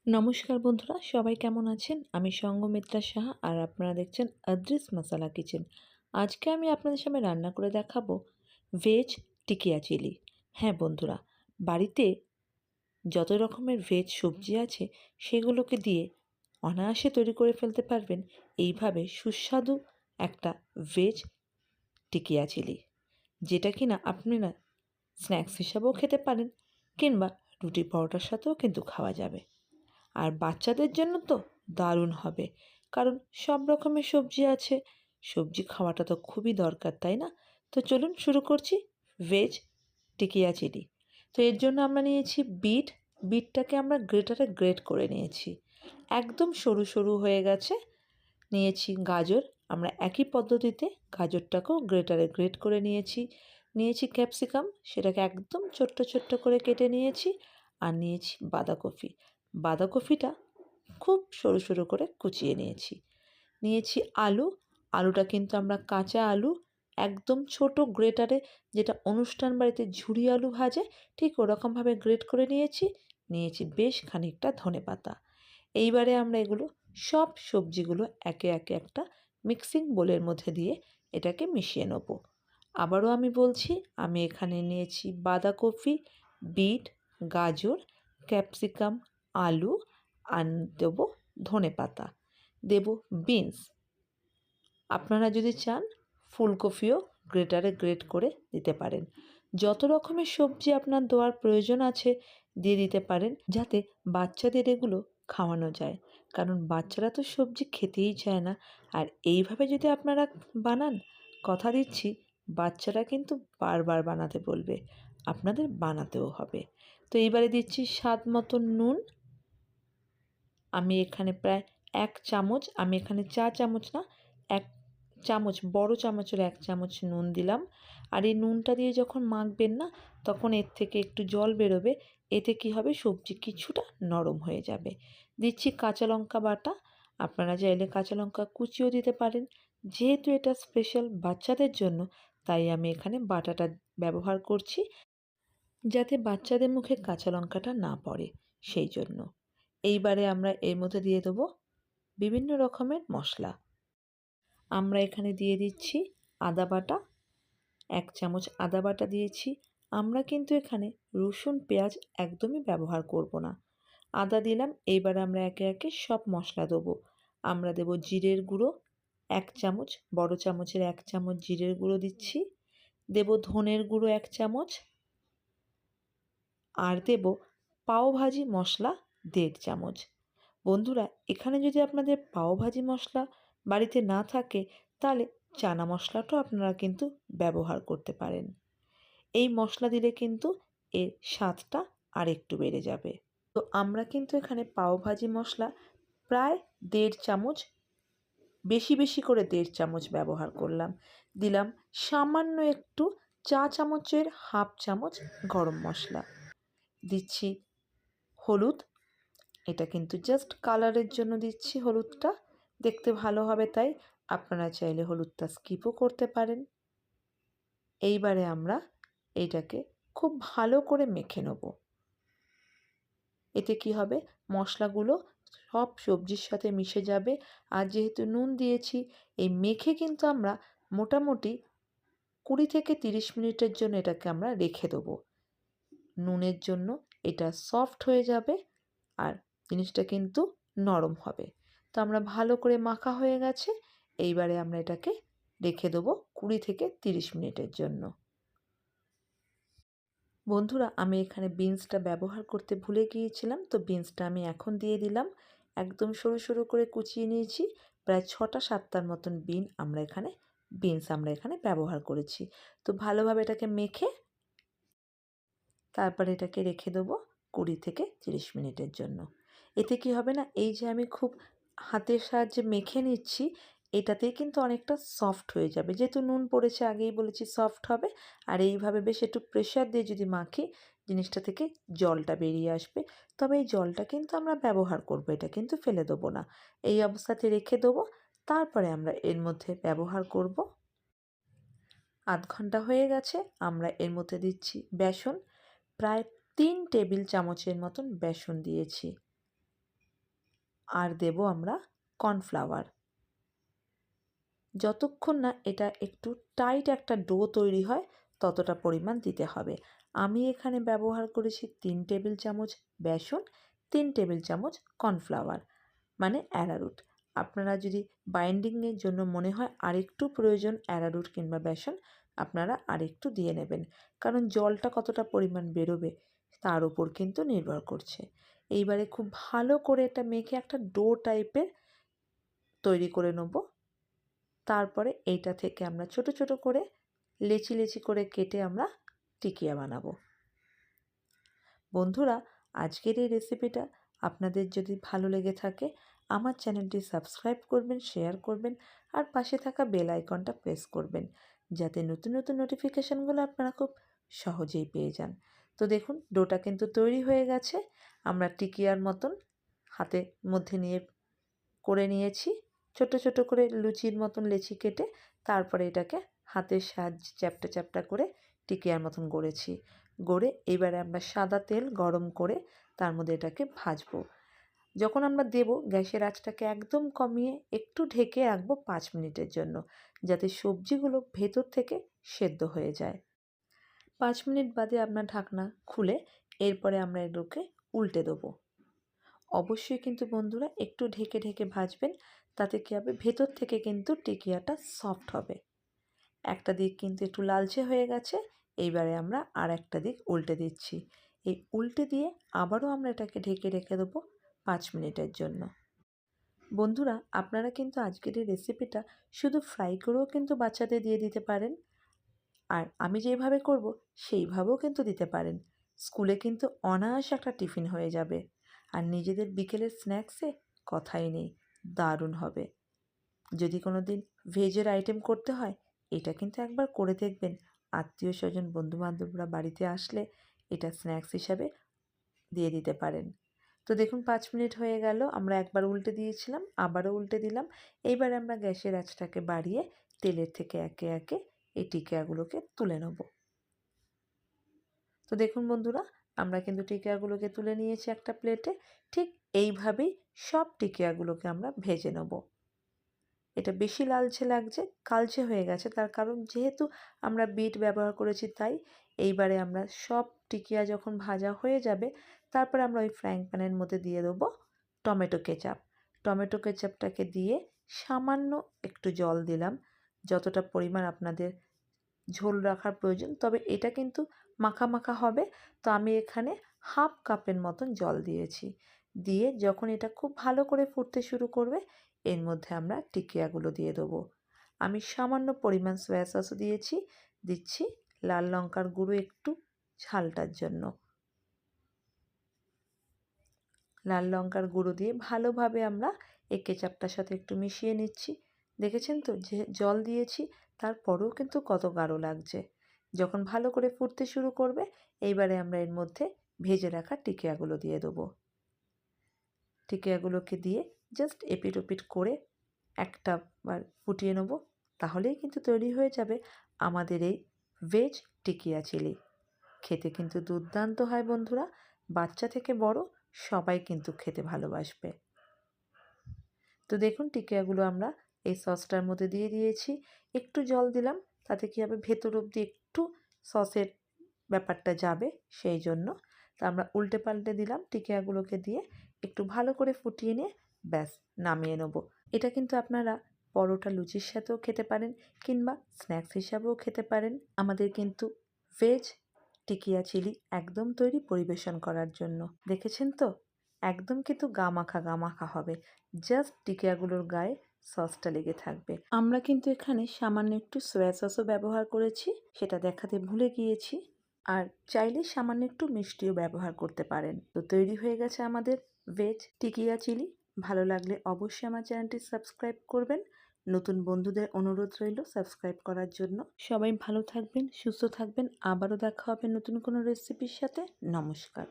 নমস্কার বন্ধুরা, সবাই কেমন আছেন? আমি সঙ্গমিত্রা সাহা আর আপনারা দেখছেন আদ্রিস মশালা কিচেন। আজকে আমি আপনাদের সামনে রান্না করে দেখাবো ভেজ টিকিয়া চিলি। হ্যাঁ বন্ধুরা, বাড়িতে যত রকমের ভেজ সবজি আছে সেগুলোকে দিয়ে অনায়াসে তৈরি করে ফেলতে পারবেন এইভাবে সুস্বাদু একটা ভেজ টিকিয়া চিলি, যেটা কিনা আপনারা স্ন্যাক্স হিসাবেও খেতে পারেন কিংবা রুটি পরোটার সাথেও কিন্তু খাওয়া যাবে। আর বাচ্চাদের জন্য তো দারুণ হবে, কারণ সব রকমের সবজি আছে। সবজি খাওয়াটা তো খুবই দরকার, তাই না? তো চলুন শুরু করছি ভেজ টিকিয়া চিলি। তো এর জন্য আমরা নিয়েছি বিটটাকে আমরা গ্রেটারে গ্রেট করে নিয়েছি, একদম সরু সরু হয়ে গেছে। নিয়েছি গাজর, আমরা একই পদ্ধতিতে গাজরটাকেও গ্রেটারে গ্রেট করে নিয়েছি ক্যাপসিকাম, সেটাকে একদম ছোট্ট ছোট্ট করে কেটে নিয়েছি। আর নিয়েছি বাঁধাকপিটা খুব সরু সরু করে কুচিয়ে নিয়েছি আলুটা কিন্তু আমরা কাঁচা আলু একদম ছোট গ্রেটারে, যেটা অনুষ্ঠান বাড়িতে ঝুরি আলু ভাজে ঠিক ওরকমভাবে গ্রেট করে নিয়েছি বেশ খানিকটা ধনেপাতা। এইবারে আমরা এগুলো সব সবজিগুলো একে একে একটা মিক্সিং বোলের মধ্যে দিয়ে এটাকে মিশিয়ে নেব। আবারও আমি বলছি, আমি এখানে নিয়েছি বাঁধাকপি, বিট, গাজর, ক্যাপসিকাম, আলু, আর দেবো ধনেপাতা, দেবো বিনস। আপনারা যদি চান ফুলকপিও গ্রেটারে গ্রেট করে দিতে পারেন। যত রকমের সবজি আপনার দেওয়ার প্রয়োজন আছে দিয়ে দিতে পারেন, যাতে বাচ্চাদের এগুলো খাওয়ানো যায়, কারণ বাচ্চারা তো সবজি খেতেই চায় না। আর এইভাবে যদি আপনারা বানান, কথা দিচ্ছি বাচ্চারা কিন্তু বারবার বানাতে বলবে, আপনাদের বানাতেও হবে। তো এইবারে দিচ্ছি স্বাদ মতো নুন। আমি এখানে প্রায় 1 চামচ, আমি এখানে চা চামচ না, 1 চামচ, বড় চামচের 1 চামচ নুন দিলাম। আর এই নুনটা দিয়ে যখন মাখবেন না, তখন এর থেকে একটু জল বেরোবে। এতে কি হবে, সবজি কিছুটা নরম হয়ে যাবে। দিচ্ছি কাঁচা লঙ্কা বাটা, আপনারা চাইলে কাঁচা লঙ্কা কুচিও দিতে পারেন। যেহেতু এটা স্পেশাল বাচ্চাদের জন্য, তাই আমি এখানে বাটাটা ব্যবহার করছি, যাতে বাচ্চাদের মুখে কাঁচা লঙ্কাটা না পড়ে, সেই জন্য। এইবারে আমরা এর মধ্যে দিয়ে দেবো বিভিন্ন রকমের মশলা। আমরা এখানে দিয়ে দিচ্ছি আদা বাটা, 1 চামচ আদা বাটা দিয়েছি। আমরা কিন্তু এখানে রসুন পেঁয়াজ একদমই ব্যবহার করব না। আদা দিলাম। এইবার আমরা একে একে সব মশলা দেবো। আমরা দেবো জিরের গুঁড়ো 1 চামচ, বড় চামচের 1 চামচ জিরের গুঁড়ো দিচ্ছি। দেবো ধনের গুঁড়ো 1 চামচ, আর দেব পাওভাজি মশলা 1.5 চামচ। বন্ধুরা, এখানে যদি আপনাদের পাওভাজি মশলা বাড়িতে না থাকে, তাহলে চানা মশলাটাও আপনারা কিন্তু ব্যবহার করতে পারেন। এই মশলা দিলে কিন্তু এর স্বাদটা আরেকটু বেড়ে যাবে। তো আমরা কিন্তু এখানে পাওভাজি মশলা প্রায় 1.5 চামচ, বেশি বেশি করে 1.5 চামচ ব্যবহার করলাম। দিলাম সামান্য একটু চা চামচের 1/2 চামচ গরম মশলা। দিচ্ছি হলুদ, এটা কিন্তু জাস্ট কালারের জন্য দিচ্ছি হলুদটা, দেখতে ভালো হবে তাই। আপনারা চাইলে হলুদটা স্কিপও করতে পারেন। এইবারে আমরা এইটাকে খুব ভালো করে মেখে নেব। এতে কি হবে, মশলাগুলো সব সবজির সাথে মিশে যাবে। আর যেহেতু নুন দিয়েছি, এই মেখে কিন্তু আমরা মোটামুটি 20 থেকে 30 মিনিটের জন্য এটাকে আমরা রেখে দেবো। নুনের জন্য এটা সফট হয়ে যাবে আর জিনিসটা কিন্তু নরম হবে। তো আমরা ভালো করে মাখা হয়ে গেছে। এইবারে আমরা এটাকে রেখে দেবো 20 থেকে 30 মিনিটের জন্য। বন্ধুরা, আমি এখানে বিনসটা ব্যবহার করতে ভুলে গিয়েছিলাম, তো বিনসটা আমি এখন দিয়ে দিলাম। একদম সরু সরু করে কুচিয়ে নিয়েছি। প্রায় 6টা-7টার মতন বিনস আমরা এখানে ব্যবহার করেছি। তো ভালোভাবে এটাকে মেখে তারপরে এটাকে রেখে দেবো 20 থেকে 30 মিনিটের জন্য। এতে কি হবে না, এই যে আমি খুব হাতের সাহায্যে মেখে নিচ্ছি, এটাতেই কিন্তু অনেকটা সফট হয়ে যাবে। যেহেতু নুন পড়েছে, আগেই বলেছি সফট হবে। আর এইভাবে বেশ একটু প্রেশার দিয়ে যদি মাখি, জিনিসটা থেকে জলটা বেরিয়ে আসবে। তবে এই জলটা কিন্তু আমরা ব্যবহার করব, এটা কিন্তু ফেলে দেবো না। এই অবস্থাতে রেখে দেবো। তারপরে আমরা এর মধ্যে ব্যবহার করব। আধ ঘন্টা হয়ে গেছে। আমরা এর মধ্যে দিচ্ছি বেসন, প্রায় 3 টেবিল চামচের মতন বেসন দিয়েছি। আর দেব আমরা কর্নফ্লাওয়ার। যতক্ষণ না এটা একটু টাইট একটা ডো তৈরি হয় ততটা পরিমাণ দিতে হবে। আমি এখানে ব্যবহার করেছি 3 টেবিল চামচ বেসন, 3 টেবিল চামচ কর্নফ্লাওয়ার মানে অ্যারারুট। আপনারা যদি বাইন্ডিংয়ের জন্য মনে হয় আরেকটু প্রয়োজন অ্যারারুট কিংবা বেসন, আপনারা আরেকটু দিয়ে নেবেন, কারণ জলটা কতটা পরিমাণ বেরোবে তার উপর কিন্তু নির্ভর করছে। এইবারে খুব ভালো করে এটা মেখে একটা ডো টাইপের তৈরি করে নেব। তারপরে এইটা থেকে আমরা ছোট ছোট করে লেচি লেচি করে কেটে আমরা টিকিয়া বানাবো। বন্ধুরা, আজকের এই রেসিপিটা আপনাদের যদি ভালো লেগে থাকে আমার চ্যানেলটি সাবস্ক্রাইব করবেন, শেয়ার করবেন আর পাশে থাকা বেল আইকনটা প্রেস করবেন, যাতে নতুন নতুন নোটিফিকেশানগুলো আপনারা খুব সহজেই পেয়ে যান। তো দেখুন, ডোটা কিন্তু তৈরি হয়ে গেছে। আমরা টিকিয়ার মতন হাতের মধ্যে নিয়ে করে নিয়েছি, ছোট ছোট করে লুচির মতন লেচি কেটে তারপরে এটাকে হাতের সাহায্যে চ্যাপ্টা চ্যাপ্টা করে টিকিয়ার মতন গড়েছি। গড়ে এবারে আমরা সাদা তেল গরম করে তার মধ্যে এটাকে ভাজবো। যখন আমরা দেব, গ্যাসের আঁচটাকে একদম কমিয়ে একটু ঢেকে রাখবো 5 মিনিটের জন্য, যাতে সবজিগুলো ভেতর থেকে সেদ্ধ হয়ে যায়। 5 মিনিট বাদে আপনার ঢাকনা খুলে এরপরে আমরা এগুলোকে উল্টে দেবো। অবশ্যই কিন্তু বন্ধুরা একটু ঢেকে ঢেকে ভাজবেন, তাতে কী হবে, ভেতর থেকে কিন্তু টিকিয়াটা সফট হবে। একটা দিক কিন্তু একটু লালচে হয়ে গেছে, এইবারে আমরা আর একটা দিক উল্টে দিচ্ছি। এই উল্টে দিয়ে আবারও আমরা এটাকে ঢেকে রেখে দেবো 5 মিনিটের জন্য। বন্ধুরা, আপনারা কিন্তু আজকের এই রেসিপিটা শুধু ফ্রাই করেও কিন্তু বাচ্চাদের দিয়ে দিতে পারেন, আর আমি যেভাবে করব সেইভাবেও কিন্তু দিতে পারেন। স্কুলে কিন্তু অনায়াসে একটা টিফিন হয়ে যাবে, আর নিজেদের বিকেলের স্ন্যাক্সে কথাই নেই, দারুণ হবে। যদি কোনো দিন ভেজের আইটেম করতে হয়, এটা কিন্তু একবার করে দেখবেন। আত্মীয় স্বজন বন্ধুবান্ধবরা বাড়িতে আসলে এটা স্ন্যাক্স হিসাবে দিয়ে দিতে পারেন। তো দেখুন, 5 মিনিট হয়ে গেল, আমরা একবার উল্টে দিয়েছিলাম, আবারও উল্টে দিলাম। এইবার আমরা গ্যাসের আঁচটাকে বাড়িয়ে তেলের থেকে একে একে এই টিকিয়াগুলোকে তুলে নেব। তো দেখুন বন্ধুরা, আমরা কিন্তু টিকিয়াগুলোকে তুলে নিয়েছি একটা প্লেটে। ঠিক এইভাবেই সব টিকিয়াগুলোকে আমরা ভেজে নেব। এটা বেশি লালচে লাগছে, কালচে হয়ে গেছে, তার কারণ যেহেতু আমরা বিট ব্যবহার করেছি তাই। এইবারে আমরা সব টিকিয়া যখন ভাজা হয়ে যাবে, তারপরে আমরা ওই ফ্রাইং প্যানের মধ্যে দিয়ে দেবো টমেটো কেচাপ। টমেটো কেচাপটাকে দিয়ে সামান্য একটু জল দিলাম, যতটা পরিমাণ আপনাদের ঝোল রাখার প্রয়োজন, তবে এটা কিন্তু মাখা মাখা হবে। তো আমি এখানে হাফ কাপের মতন জল দিয়েছি। দিয়ে যখন এটা খুব ভালো করে ফুটতে শুরু করবে, এর মধ্যে আমরা টিকিয়াগুলো দিয়ে দেবো। আমি সামান্য পরিমাণ সয়া সসও দিচ্ছি লাল লঙ্কার গুঁড়ো একটু ঝালটার জন্য। লাল লঙ্কার গুঁড়ো দিয়ে ভালোভাবে আমরা এই কেচাপটার সাথে একটু মিশিয়ে নিচ্ছি। দেখেছেন তো যে জল দিয়েছি তারপরেও কিন্তু কত গাঢ় লাগছে। যখন ভালো করে ফুটতে শুরু করবে, এইবারে আমরা এর মধ্যে ভেজে রাখা টিকিয়াগুলো দিয়ে দেবো। টিকিয়াগুলোকে দিয়ে জাস্ট এপিট ওপিট করে একটা বার ফুটিয়ে নেব, তাহলেই কিন্তু তৈরি হয়ে যাবে আমাদের এই ভেজ টিকিয়া চিলি। খেতে কিন্তু দুর্দান্ত হয় বন্ধুরা, বাচ্চা থেকে বড় সবাই কিন্তু খেতে ভালোবাসবে। তো দেখুন, টিকিয়াগুলো আমরা এই সসটার মধ্যে দিয়ে দিয়েছি। একটু জল দিলাম, তাতে কী হবে, ভেতর অবধি একটু সসের ব্যাপারটা যাবে, সেই জন্য। তা আমরা উল্টে পাল্টে দিলাম টিকিয়াগুলোকে দিয়ে, একটু ভালো করে ফুটিয়ে নিয়ে ব্যাস নামিয়ে নেব। এটা কিন্তু আপনারা পরোটা লুচির সাথেও খেতে পারেন, কিংবা স্ন্যাক্স হিসাবেও খেতে পারেন। আমাদের কিন্তু ভেজ টিকিয়া চিলি একদম তৈরি পরিবেশন করার জন্য। দেখেছেন তো, একদম কিন্তু গামাখা গামাখা হবে, জাস্ট টিকিয়াগুলোর গায়ে সসটা লেগে থাকবে। আমরা কিন্তু এখানে সামান্য একটু সয়া সসও ব্যবহার করেছি, সেটা দেখাতে ভুলে গিয়েছি। আর চাইলে সামান্য একটু মিষ্টিও ব্যবহার করতে পারেন। তো তৈরি হয়ে গেছে আমাদের ভেজ টিকিয়া চিলি। ভালো লাগলে অবশ্যই আমার চ্যানেলটি সাবস্ক্রাইব করবেন। নতুন বন্ধুদের অনুরোধ রইল সাবস্ক্রাইব করার জন্য। সবাই ভালো থাকবেন, সুস্থ থাকবেন। আবারও দেখা হবে নতুন কোনো রেসিপির সাথে। নমস্কার।